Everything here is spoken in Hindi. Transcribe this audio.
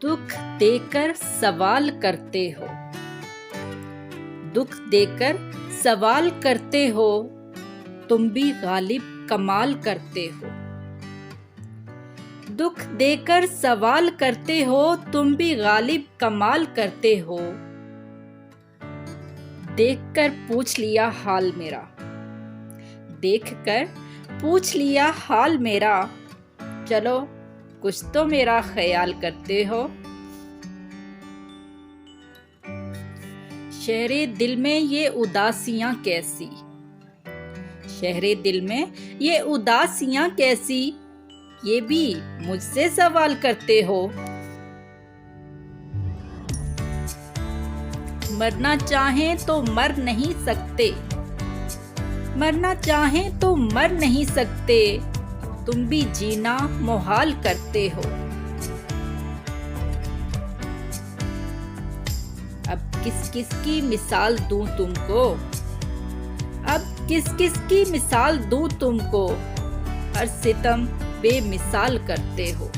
दुख देकर सवाल करते हो, दुख देकर सवाल करते हो, तुम भी गालिब कमाल करते हो। दुख देकर सवाल करते हो, तुम भी गालिब कमाल करते हो। देखकर पूछ लिया हाल मेरा, देखकर पूछ लिया हाल मेरा, चलो कुछ तो मेरा ख्याल करते हो। शहरे दिल में ये उदासियां कैसी, शहरे दिल में ये उदासियां कैसी, ये भी मुझसे सवाल करते हो। मरना चाहें तो मर नहीं सकते, मरना चाहें तो मर नहीं सकते, तुम भी जीना मुहाल करते हो। अब किस किस की मिसाल दूं तुमको, अब किस किस की मिसाल दूं तुमको, हर सितम बेमिसाल करते हो।